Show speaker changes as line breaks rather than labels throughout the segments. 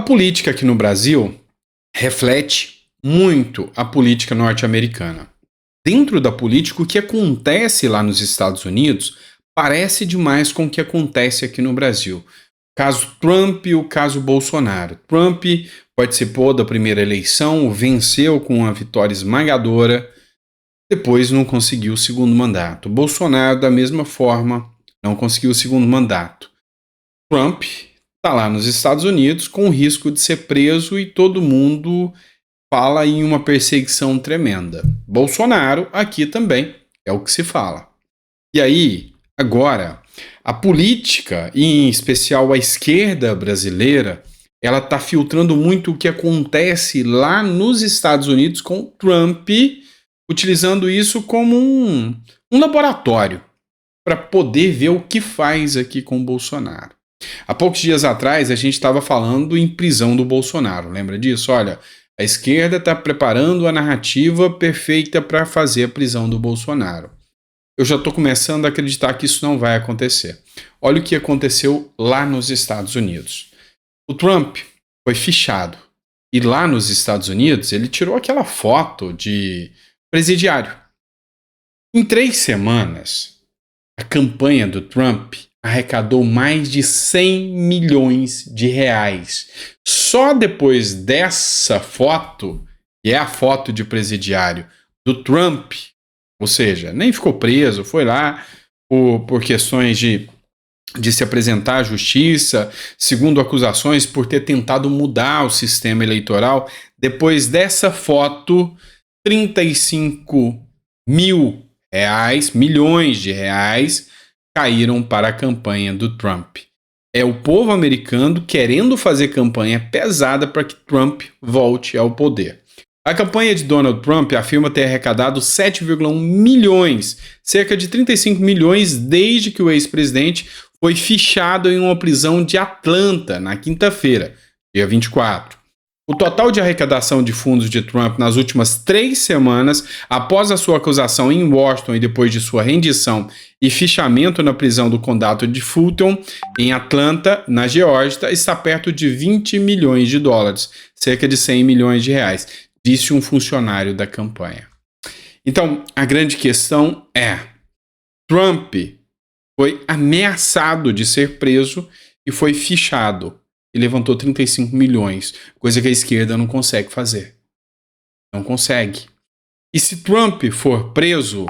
política aqui no Brasil reflete muito a política norte-americana. Dentro da política, o que acontece lá nos Estados Unidos parece demais com o que acontece aqui no Brasil. O caso Trump e o caso Bolsonaro. Trump participou da primeira eleição, venceu com uma vitória esmagadora, depois não conseguiu o segundo mandato. Bolsonaro, da mesma forma, não conseguiu o segundo mandato. Trump está lá nos Estados Unidos com o risco de ser preso e todo mundo fala em uma perseguição tremenda. Bolsonaro aqui também é o que se fala. E aí, agora, a política, e em especial a esquerda brasileira, ela está filtrando muito o que acontece lá nos Estados Unidos com Trump, utilizando isso como um laboratório para poder ver o que faz aqui com o Bolsonaro. Há poucos dias atrás, a gente estava falando em prisão do Bolsonaro. Lembra disso? Olha, a esquerda está preparando a narrativa perfeita para fazer a prisão do Bolsonaro. Eu já estou começando a acreditar que isso não vai acontecer. Olha o que aconteceu lá nos Estados Unidos. O Trump foi fichado. E lá nos Estados Unidos, ele tirou aquela foto de presidiário. Em 3 semanas, a campanha do Trump arrecadou mais de 100 milhões de reais. Só depois dessa foto, que é a foto de presidiário do Trump, ou seja, nem ficou preso, foi lá por questões de se apresentar à justiça, segundo acusações por ter tentado mudar o sistema eleitoral. Depois dessa foto, 35 mil reais, milhões de reais, caíram para a campanha do Trump. É o povo americano querendo fazer campanha pesada para que Trump volte ao poder. A campanha de Donald Trump afirma ter arrecadado 7,1 milhões, cerca de 35 milhões desde que o ex-presidente foi fichado em uma prisão de Atlanta na quinta-feira, dia 24. O total de arrecadação de fundos de Trump nas últimas 3 semanas, após a sua acusação em Washington e depois de sua rendição e fichamento na prisão do condado de Fulton, em Atlanta, na Geórgia, está perto de 20 milhões de dólares, cerca de 100 milhões de reais, disse um funcionário da campanha. Então, a grande questão é: Trump foi ameaçado de ser preso e foi fichado. E levantou 35 milhões, coisa que a esquerda não consegue fazer. Não consegue. E se Trump for preso,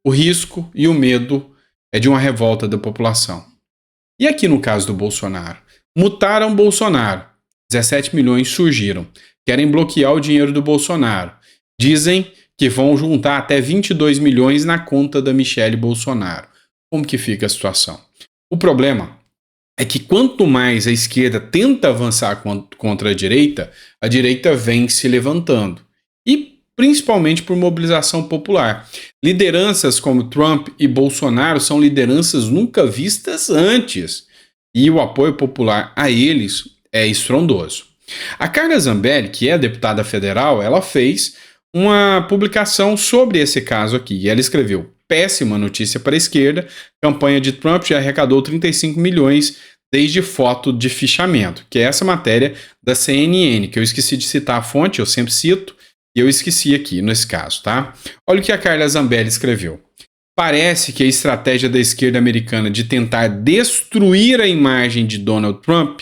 o risco e o medo é de uma revolta da população. E aqui no caso do Bolsonaro? Mutaram Bolsonaro. 17 milhões surgiram. Querem bloquear o dinheiro do Bolsonaro. Dizem que vão juntar até 22 milhões na conta da Michelle Bolsonaro. Como que fica a situação? O problema é que quanto mais a esquerda tenta avançar contra a direita vem se levantando. E principalmente por mobilização popular. Lideranças como Trump e Bolsonaro são lideranças nunca vistas antes. E o apoio popular a eles é estrondoso. A Carla Zambelli, que é deputada federal, ela fez uma publicação sobre esse caso aqui. E ela escreveu: péssima notícia para a esquerda, campanha de Trump já arrecadou 35 milhões desde foto de fichamento, que é essa matéria da CNN, que eu esqueci de citar a fonte, eu sempre cito, e eu esqueci aqui nesse caso, tá? Olha o que a Carla Zambelli escreveu. Parece que a estratégia da esquerda americana de tentar destruir a imagem de Donald Trump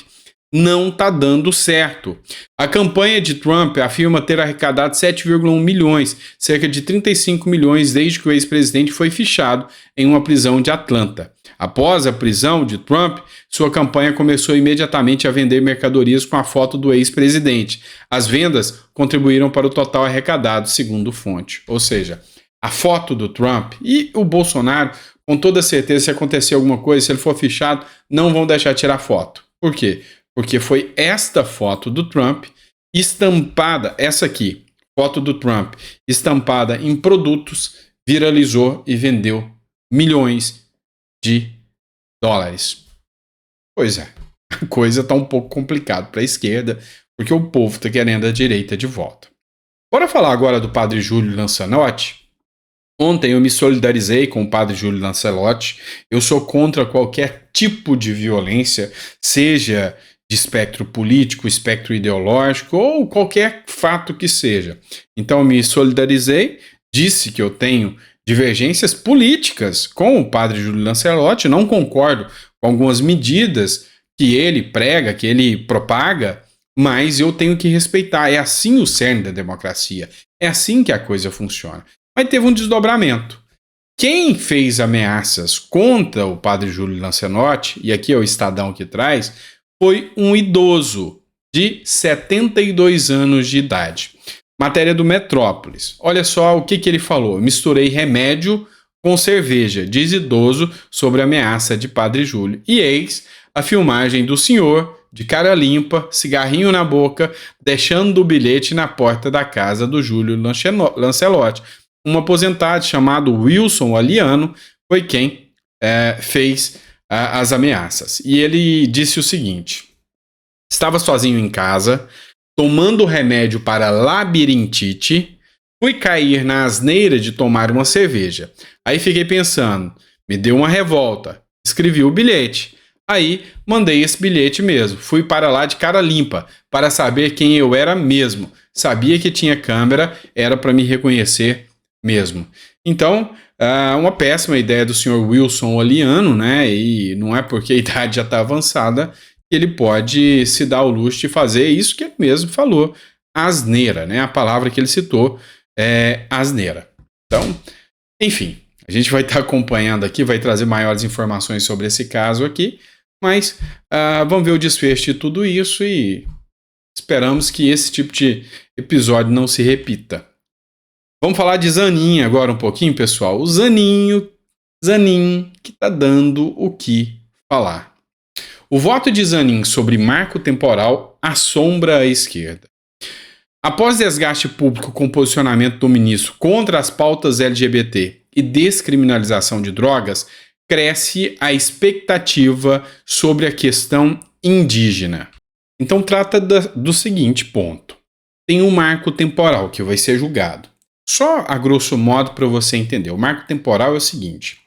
não está dando certo. A campanha de Trump afirma ter arrecadado 7,1 milhões, cerca de 35 milhões desde que o ex-presidente foi fichado em uma prisão de Atlanta. Após a prisão de Trump, sua campanha começou imediatamente a vender mercadorias com a foto do ex-presidente. As vendas contribuíram para o total arrecadado, segundo fonte. Ou seja, a foto do Trump e o Bolsonaro, com toda certeza, se acontecer alguma coisa, se ele for fichado, não vão deixar tirar foto. Por quê? Porque foi esta foto do Trump estampada, essa aqui, foto do Trump estampada em produtos, viralizou e vendeu milhões de dólares. Pois é, a coisa está um pouco complicada para a esquerda, porque o povo está querendo a direita de volta. Bora falar agora do padre Júlio Lancelotti. Ontem eu me solidarizei com o padre Júlio Lancelotti. Eu sou contra qualquer tipo de violência, seja de espectro político, espectro ideológico ou qualquer fato que seja. Então me solidarizei, disse que eu tenho divergências políticas com o padre Júlio Lancelotti, não concordo com algumas medidas que ele prega, que ele propaga, mas eu tenho que respeitar. É assim o cerne da democracia. É assim que a coisa funciona. Mas teve um desdobramento. Quem fez ameaças contra o padre Júlio Lancelotti, e aqui é o Estadão que traz, foi um idoso de 72 anos de idade. Matéria do Metrópolis. Olha só o que ele falou. Misturei remédio com cerveja, diz idoso sobre a ameaça de padre Júlio. E eis a filmagem do senhor, de cara limpa, cigarrinho na boca, deixando o bilhete na porta da casa do Júlio Lancelotti. Um aposentado chamado Wilson Aliano foi quem fez as ameaças. E ele disse o seguinte: estava sozinho em casa, tomando remédio para labirintite, fui cair na asneira de tomar uma cerveja. Aí fiquei pensando, me deu uma revolta, escrevi o bilhete. Aí mandei esse bilhete mesmo, fui para lá de cara limpa, para saber quem eu era mesmo. Sabia que tinha câmera, era para me reconhecer mesmo. Então, uma péssima ideia do senhor Wilson Oliano, né? E não é porque a idade já está avançada que ele pode se dar ao luxo de fazer isso que ele mesmo falou, asneira, né? A palavra que ele citou é asneira. Então, enfim, a gente vai estar acompanhando aqui, vai trazer maiores informações sobre esse caso aqui, mas vamos ver o desfecho de tudo isso e esperamos que esse tipo de episódio não se repita. Vamos falar de Zanin agora um pouquinho, pessoal. O Zanin que está dando o que falar. O voto de Zanin sobre marco temporal assombra a esquerda. Após desgaste público com o posicionamento do ministro contra as pautas LGBT e descriminalização de drogas, cresce a expectativa sobre a questão indígena. Então trata do seguinte ponto. Tem um marco temporal que vai ser julgado. Só a grosso modo para você entender. O marco temporal é o seguinte.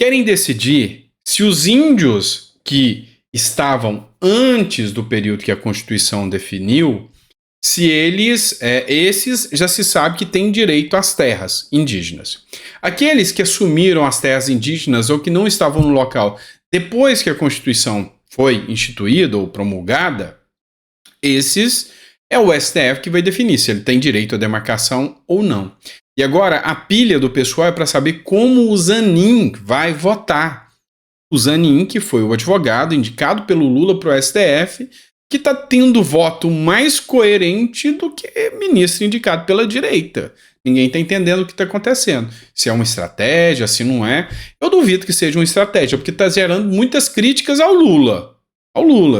Querem decidir se os índios que estavam antes do período que a Constituição definiu, se esses já se sabe que têm direito às terras indígenas. Aqueles que assumiram as terras indígenas ou que não estavam no local depois que a Constituição foi instituída ou promulgada, esses é o STF que vai definir se ele tem direito à demarcação ou não. E agora a pilha do pessoal é para saber como o Zanin vai votar. O Zanin, que foi o advogado indicado pelo Lula para o STF, que está tendo voto mais coerente do que ministro indicado pela direita. Ninguém está entendendo o que está acontecendo. Se é uma estratégia, se não é. Eu duvido que seja uma estratégia, porque está gerando muitas críticas ao Lula.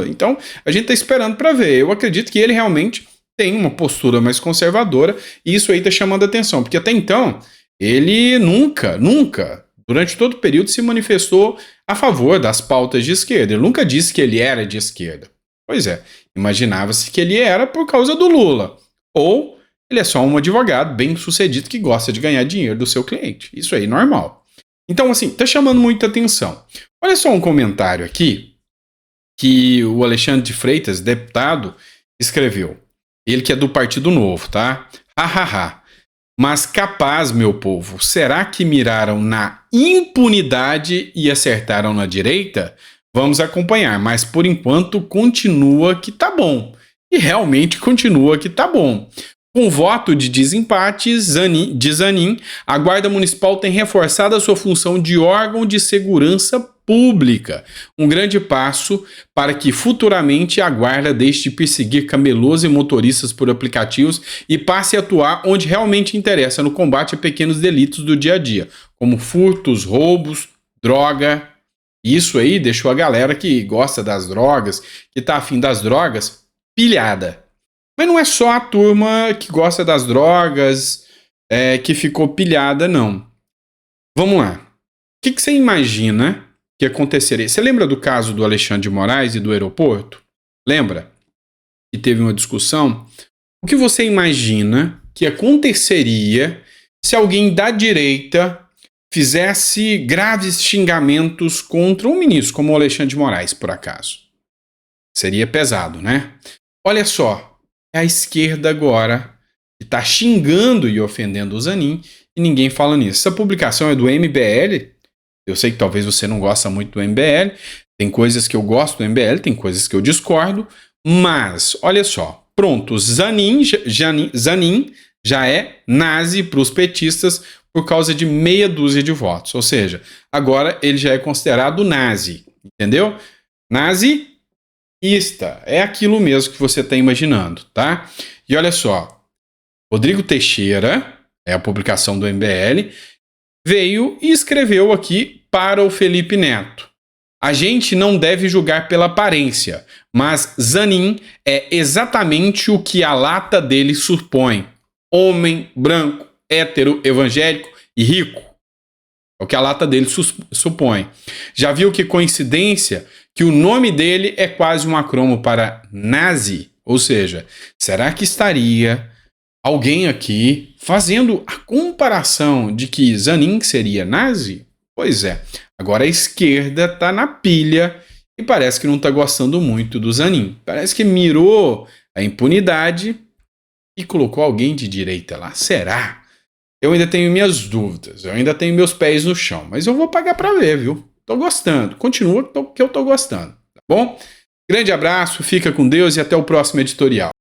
Então, a gente está esperando para ver. Eu acredito que ele realmente tem uma postura mais conservadora e isso aí está chamando a atenção, porque até então ele nunca, durante todo o período, se manifestou a favor das pautas de esquerda. Ele nunca disse que ele era de esquerda. Pois é, imaginava-se que ele era por causa do Lula. Ou ele é só um advogado bem sucedido que gosta de ganhar dinheiro do seu cliente. Isso aí, normal. Então, assim, tá chamando muita atenção. Olha só um comentário aqui que o Alexandre de Freitas, deputado, escreveu. Ele que é do Partido Novo, tá? Hahaha. Mas capaz, meu povo, será que miraram na impunidade e acertaram na direita? Vamos acompanhar, mas por enquanto continua que tá bom. E realmente continua que tá bom. Com voto de desempate de Zanin, a Guarda Municipal tem reforçado a sua função de órgão de segurança pública. Um grande passo para que futuramente a Guarda deixe de perseguir camelôs e motoristas por aplicativos e passe a atuar onde realmente interessa, no combate a pequenos delitos do dia a dia, como furtos, roubos, droga. Isso aí deixou a galera que gosta das drogas, que tá afim das drogas, pilhada. Mas não é só a turma que gosta das drogas que ficou pilhada, não. Vamos lá. O que você imagina que aconteceria? Você lembra do caso do Alexandre de Moraes e do aeroporto? Lembra? Que teve uma discussão? O que você imagina que aconteceria se alguém da direita fizesse graves xingamentos contra um ministro, como o Alexandre de Moraes, por acaso? Seria pesado, né? Olha só, é a esquerda agora que está xingando e ofendendo o Zanin e ninguém fala nisso. Essa publicação é do MBL. Eu sei que talvez você não gosta muito do MBL. Tem coisas que eu gosto do MBL, tem coisas que eu discordo. Mas, olha só, pronto, Zanin já é nazi para os petistas por causa de meia dúzia de votos. Ou seja, agora ele já é considerado nazi, entendeu? Nazista, é aquilo mesmo que você está imaginando, tá? E olha só, Rodrigo Teixeira, é a publicação do MBL, veio e escreveu aqui para o Felipe Neto. A gente não deve julgar pela aparência, mas Zanin é exatamente o que a lata dele supõe. Homem, branco, hétero, evangélico e rico. É o que a lata dele supõe. Já viu que coincidência que o nome dele é quase um acrônimo para nazi? Ou seja, será que estaria alguém aqui fazendo a comparação de que Zanin seria nazi? Pois é, agora a esquerda está na pilha e parece que não está gostando muito do Zanin. Parece que mirou a impunidade e colocou alguém de direita lá. Será? Eu ainda tenho minhas dúvidas, eu ainda tenho meus pés no chão, mas eu vou pagar para ver, viu? Tô gostando, continua que eu tô gostando, tá bom? Grande abraço, fica com Deus e até o próximo editorial.